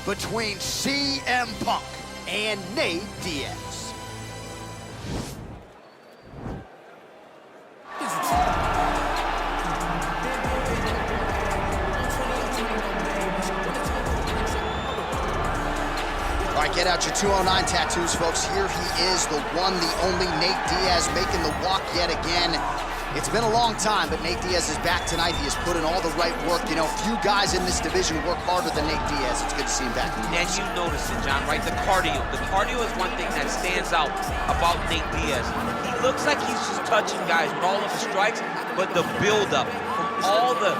between CM Punk and Nate Diaz. All right, get out your 209 tattoos, folks. Here he is, the one, the only Nate Diaz, making the walk yet again. It's been a long time, but Nate Diaz is back tonight. He has put in all the right work. You know, few guys in this division work harder than Nate Diaz. It's good to see him back. And you notice it, John, right? The cardio. The cardio is one thing that stands out about Nate Diaz. He looks like he's just touching guys with all of the strikes, but the build-up from all the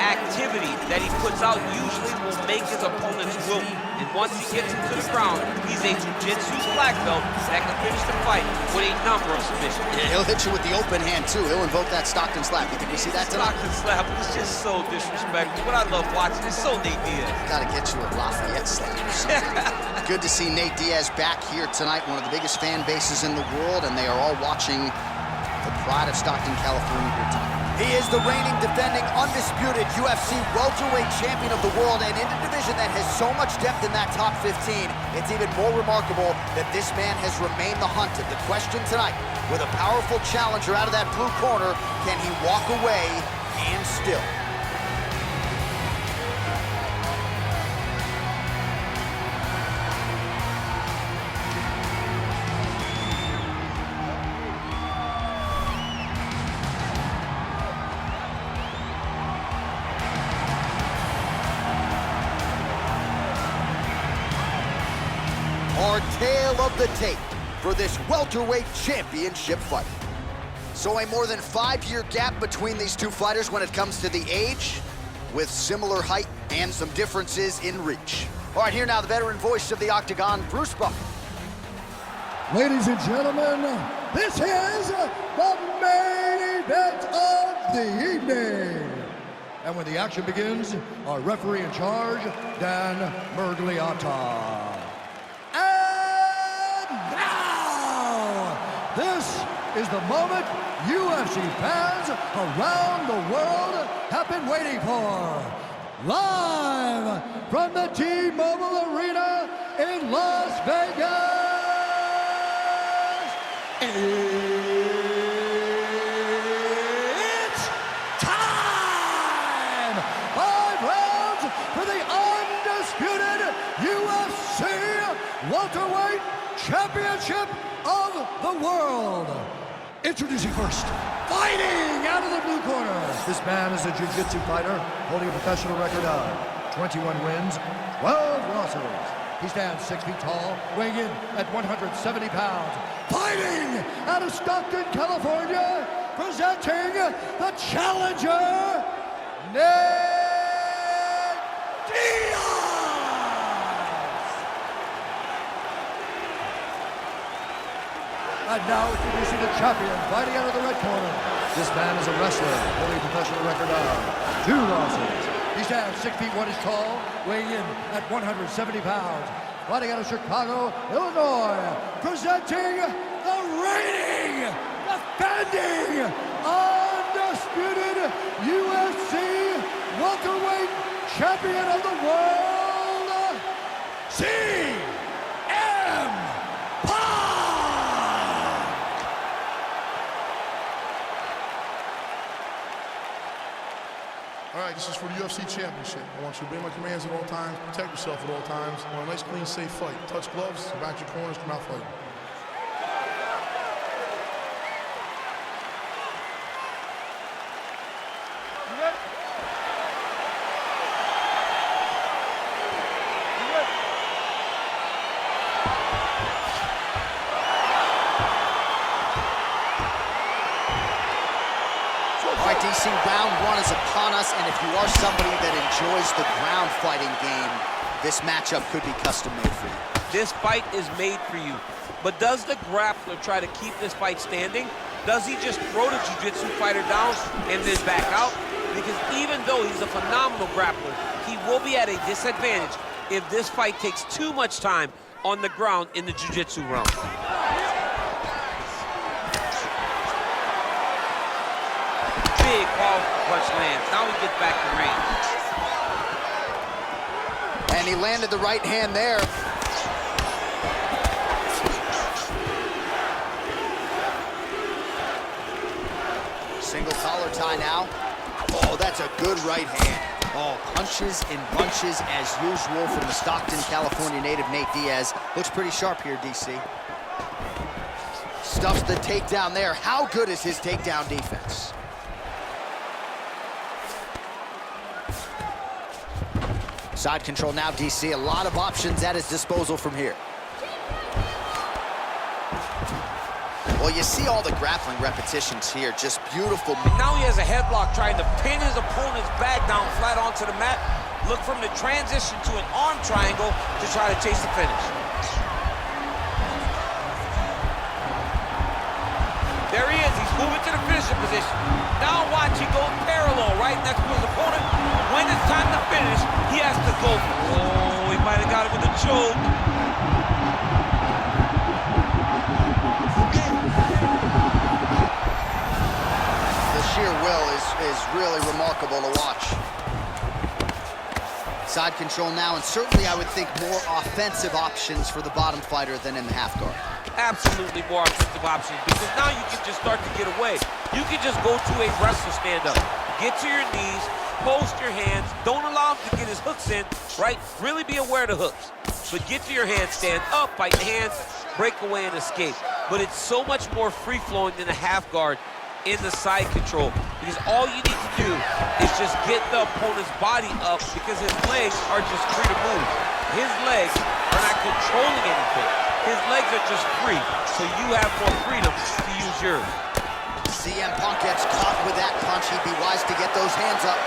activity that he puts out usually will make his opponents wilt. And once he gets into the ground, he's a jiu-jitsu black belt that can finish the fight with a number of submissions. Yeah, he'll hit you with the open hand, too. He'll invoke that Stockton slap. You think we see that tonight? Stockton slap is just so disrespectful. What I love watching is so Nate Diaz. Gotta get you a Lafayette slap or something. Good to see Nate Diaz back here tonight, one of the biggest fan bases in the world, and they are all watching the pride of Stockton, California here tonight. He is the reigning, defending, undisputed UFC welterweight champion of the world, and in a division that has so much depth in that top 15, it's even more remarkable that this man has remained the hunted. The question tonight, with a powerful challenger out of that blue corner, can he walk away and still? Our tale of the tape for this welterweight championship fight. So a more than 5-year gap between these two fighters when it comes to the age, with similar height and some differences in reach. All right, here now the veteran voice of the Octagon, Bruce Buffer. Ladies and gentlemen, this is the main event of the evening. And when the action begins, our referee in charge, Dan Mergliata. This is the moment UFC fans around the world have been waiting for. Live from the T-Mobile Arena in Las Vegas, it's time! 5 rounds for the undisputed UFC welterweight championship of the world. Introducing first, fighting out of the blue corner. This man is a jiu-jitsu fighter holding a professional record of 21 wins, 12 losses. He stands 6 feet tall, weighing in at 170 pounds. Fighting out of Stockton, California, presenting the challenger, Nate Diaz. And now introducing the champion, fighting out of the red corner. This man is a wrestler, holding a professional record of 2 losses. He stands 6 feet 1 inches tall, weighing in at 170 pounds. Fighting out of Chicago, Illinois, presenting the reigning, defending, undisputed UFC welterweight champion of the world, CM Punk. All right, this is for the UFC Championship. I want you to obey my commands at all times, protect yourself at all times. I want a nice, clean, safe fight. Touch gloves, back your corners, come out fighting. All right, DC, round 1 is upon us, and if you are somebody that enjoys the ground fighting game, this matchup could be custom made for you. This fight is made for you. But does the grappler try to keep this fight standing? Does he just throw the jiu-jitsu fighter down and then back out? Because even though he's a phenomenal grappler, he will be at a disadvantage if this fight takes too much time on the ground in the jiu-jitsu realm. Big powerful punch lands. Now he gets back to range. And And he landed the right hand there. Single collar tie now. Oh, that's a good right hand. Oh, punches in bunches as usual from the Stockton, California native Nate Diaz. Looks pretty sharp here, DC. Stuffs the takedown there. How good is his takedown defense? Side control now, DC. A lot of options at his disposal from here. Well, you see all the grappling repetitions here. Just beautiful. Now he has a headlock trying to pin his opponent's back down flat onto the mat. Look from the transition to an arm triangle to try to chase the finish. There he is. He's moving to the finishing position. Now watch, he goes parallel right next to his opponent. When it's time to finish, he has to go. Oh, he might have got it with a choke. Sheer will is really remarkable to watch. Side control now, and certainly I would think more offensive options for the bottom fighter than in the half guard. Absolutely more offensive options, because now you can just start to get away. You can just go to a wrestle stand-up. Get to your knees, post your hands, don't allow him to get his hooks in, right? Really be aware of the hooks. But get to your hands, stand up, fight the hands, break away and escape. But it's so much more free-flowing than a half guard in the side control, because all you need to do is just get the opponent's body up, because his legs are just free to move. His legs are not controlling anything. His legs are just free, so you have more freedom to use yours. CM Punk gets caught with that punch. He'd be wise to get those hands up.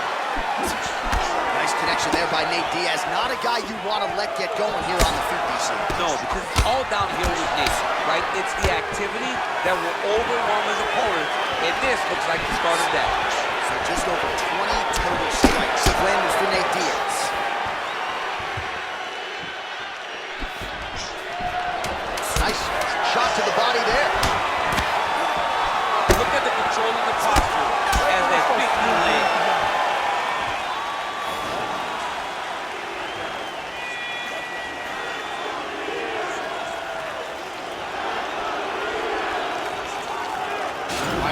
Nice connection there by Nate Diaz. Not a guy you want to let get going here on the feet, DC. No, because it's all downhill with Nate, right? It's the activity that will overwhelm his opponent, and this looks like the start of that. So just over 20 total strikes have landed for Nate Diaz. Nice shot to the body there. Look at the control in the posture as that big knee lands.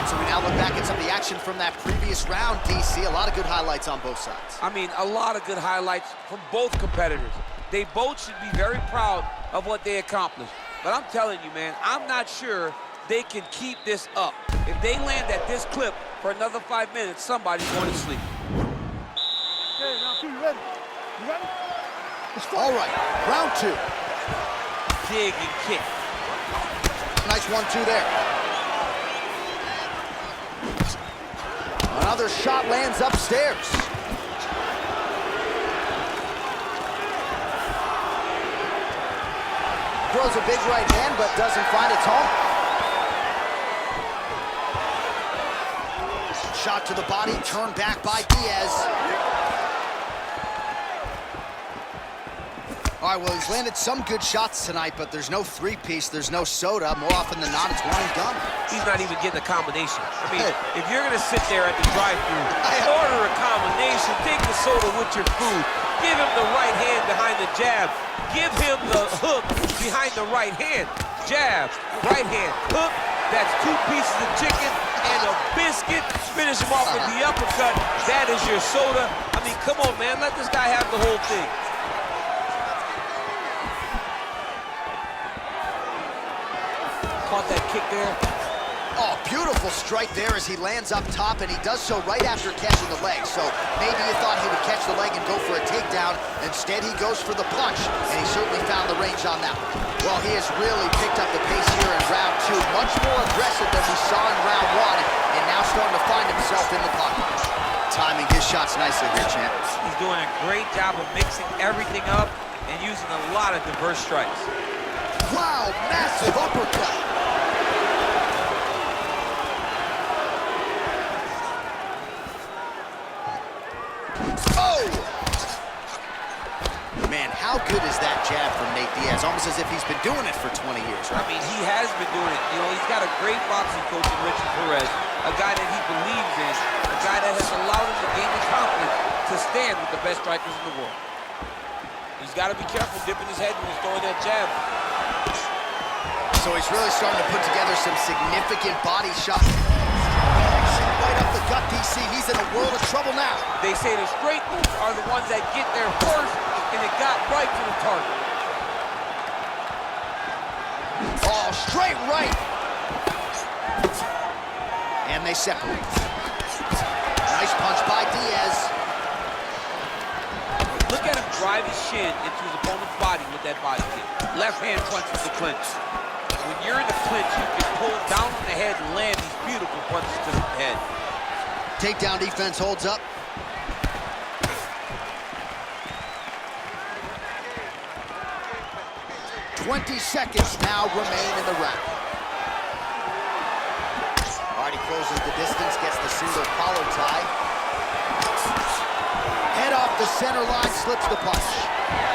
So we now look back at some of the action from that previous round, DC. A lot of good highlights on both sides. I mean, a lot of good highlights from both competitors. They both should be very proud of what they accomplished. But I'm telling you, man, I'm not sure they can keep this up. If they land at this clip for another 5 minutes, somebody's going to sleep. Okay, round two, you ready? You ready? All right, round two. Dig and kick. Nice 1-2 there. Another shot lands upstairs. Throws a big right hand, but doesn't find its home. Shot to the body, turned back by Diaz. All right, well, he's landed some good shots tonight, but there's no three-piece, there's no soda. More often than not, it's one and done. He's not even getting a combination. I mean, if you're going to sit there at the drive-thru, order a combination, take the soda with your food, give him the right hand behind the jab, give him the hook behind the right hand, jab, right hand, hook, that's 2 pieces of chicken and a biscuit, finish him off with the uppercut, that is your soda. I mean, come on, man, let this guy have the whole thing. Caught that kick there. Oh, beautiful strike there as he lands up top, and he does so right after catching the leg. So maybe you thought he would catch the leg and go for a takedown. Instead, he goes for the punch, and he certainly found the range on that one. Well, he has really picked up the pace here in round two. Much more aggressive than we saw in round one, and now starting to find himself in the pocket. Timing his shots nicely here, champ. He's doing a great job of mixing everything up and using a lot of diverse strikes. Wow, massive uppercut. Oh! Man, how good is that jab from Nate Diaz? Almost as if he's been doing it for 20 years, right? I mean, he has been doing it. You know, he's got a great boxing coach in Richard Perez, a guy that he believes in, a guy that has allowed him to gain the confidence to stand with the best strikers in the world. He's got to be careful dipping his head when he's throwing that jab. So he's really starting to put together some significant body shots. Right up the gut, DC. He's in a world of trouble now. They say the straight moves are the ones that get there first, and it got right to the target. Oh, straight right. And they separate. Nice punch by Diaz. Look at him drive his shin into his opponent's body with that body kick. Left hand punch with the clinch. When you're in the clinch, you can pull down on the head and land these beautiful punches to the head. Takedown defense holds up. "20 seconds now remain in the round." All right, he closes the distance, gets the single collar tie. Head off the center line, slips the punch.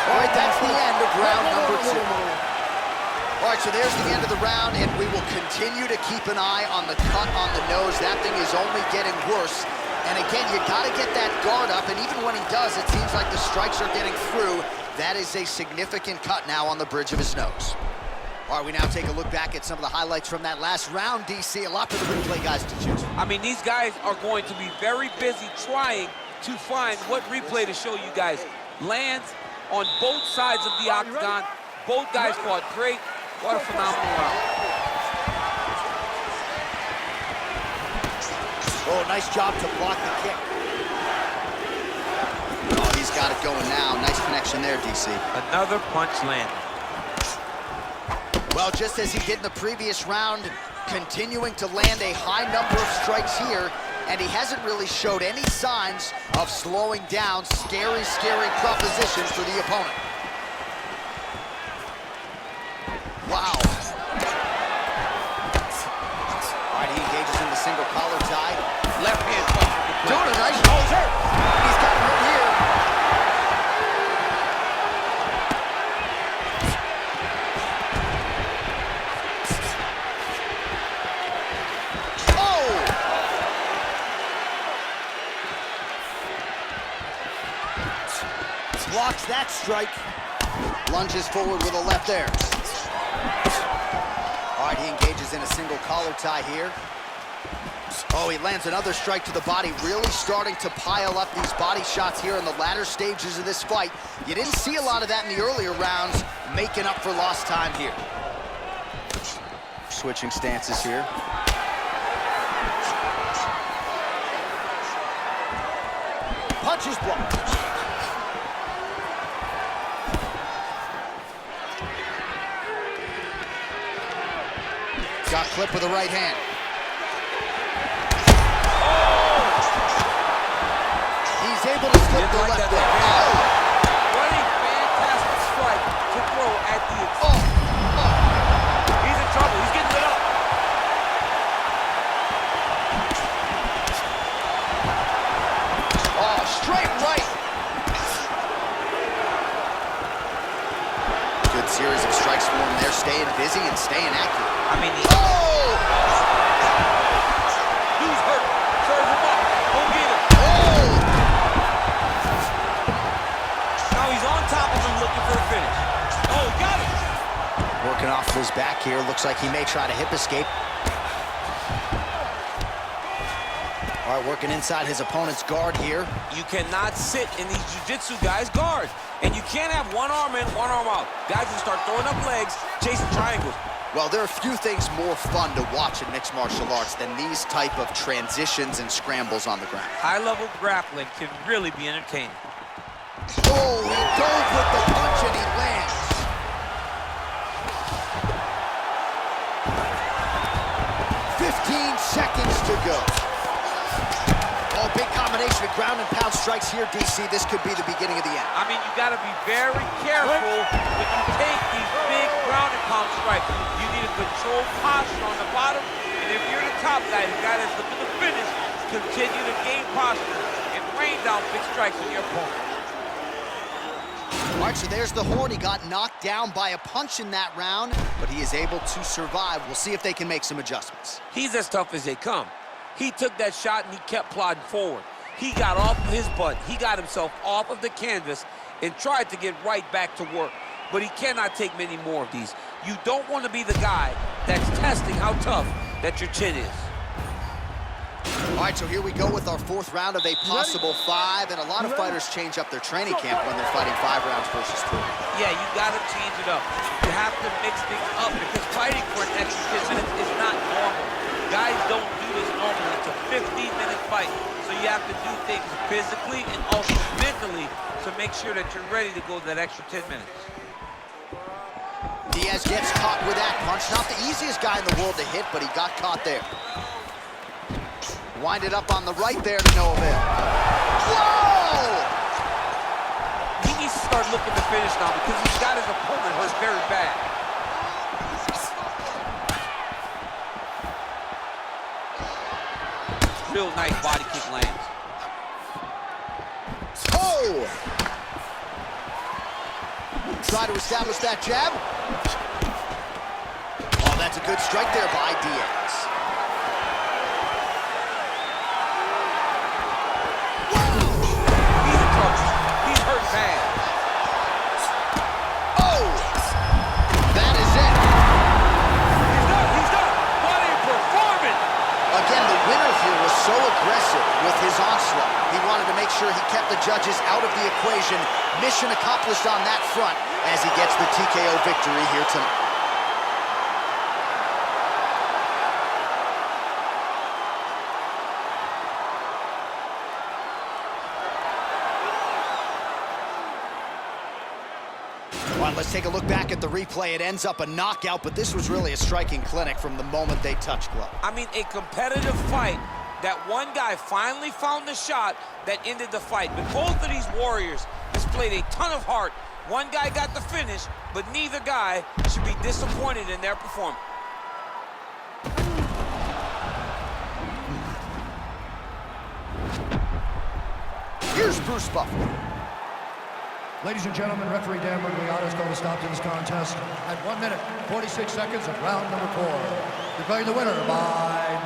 All right, that's the end of round number 2. All right, so there's the end of the round, and we will continue to keep an eye on the cut on the nose. That thing is only getting worse. And again, you got to get that guard up, and even when he does, it seems like the strikes are getting through. That is a significant cut now on the bridge of his nose. All right, we now take a look back at some of the highlights from that last round, DC. A lot for the replay guys to choose. I mean, these guys are going to be very busy trying to find what replay to show you guys. Lands on both sides of the octagon. Both guys fought great. What a phenomenal round. Oh, nice job to block the kick. Oh, he's got it going now. Nice connection there, DC. Another punch landed. Well, just as he did in the previous round, continuing to land a high number of strikes here, and he hasn't really showed any signs of slowing down. Scary, scary proposition for the opponent. Wow. All right, he engages in the single collar tie. Left hand punch. Doing a nice nose hurt. He's got him hurt here. Oh! Blocks that strike. Lunges forward with a left there. All right, he engages in a single collar tie here. Oh, he lands another strike to the body, really starting to pile up these body shots here in the latter stages of this fight. You didn't see a lot of that in the earlier rounds, making up for lost time here. Switching stances here. Punches blocked. Got clipped with the right hand. He's able to slip the left hook. Oh! What a fantastic strike to throw at the Oh! He's in trouble. He's getting lit up. Oh, straight right. Good series of strikes for him there, staying busy and staying accurate. I mean, Oh! He's hurt. Serve him up. Go get him. Oh! Now he's on top of him looking for a finish. Oh, got him. Working off of his back here. Looks like he may try to hip escape. All right, working inside his opponent's guard here. You cannot sit in these jiu-jitsu guys' guard. And you can't have one arm in, one arm out. Guys will start throwing up legs, chasing triangles. Well, there are few things more fun to watch in mixed martial arts than these type of transitions and scrambles on the ground. High-level grappling can really be entertaining. Oh, he dove with the punch and he lands. Seconds to go. Oh, big combination of ground and pound strikes here, DC. This could be the beginning of the end. I mean, you got to be very careful when you take these big ground and pound strikes. You need a controlled posture on the bottom, and if you're the top guy, the guy that's looking to finish, continue to gain posture and rain down big strikes on your opponent. All right, so there's the horn. He got knocked down by a punch in that round, but he is able to survive. We'll see if they can make some adjustments. He's as tough as they come. He took that shot and he kept plodding forward. He got off his butt. He got himself off of the canvas, and tried to get right back to work. But he cannot take many more of these. You don't want to be the guy that's testing how tough that your chin is. All right, so here we go with our fourth round of a possible 5, and a lot of fighters change up their training camp when they're fighting 5 rounds versus 3. Yeah, you gotta change it up. You have to mix things up because fighting for an extra 10 minutes is not normal. Guys don't do this normally. It's a 15-minute fight, so you have to do things physically and also mentally to make sure that you're ready to go that extra 10 minutes. Diaz gets caught with that punch. Not the easiest guy in the world to hit, but he got caught there. Winded up on the right there to no avail. Whoa! He needs to start looking to finish now because he's got his opponent hurt very bad. Real nice body kick lands. Oh! Try to establish that jab. Oh, that's a good strike there by Diaz. He's in trouble. He's hurt bad. Oh! That is it. He's done. He's done. What a performance! Again, the winner here was so aggressive with his onslaught. He wanted to make sure he kept the judges out of the equation. Mission accomplished on that front as he gets the TKO victory here tonight. All right, let's take a look back at the replay. It ends up a knockout, but this was really a striking clinic from the moment they touched glove. I mean, a competitive fight that one guy finally found the shot that ended the fight. But both of these warriors displayed a ton of heart. One guy got the finish, but neither guy should be disappointed in their performance. Here's Bruce Buffer. Ladies and gentlemen, referee Dan Murgliata has called a stop to this contest at 1 minute, 46 seconds of round number 4. Declaring the winner by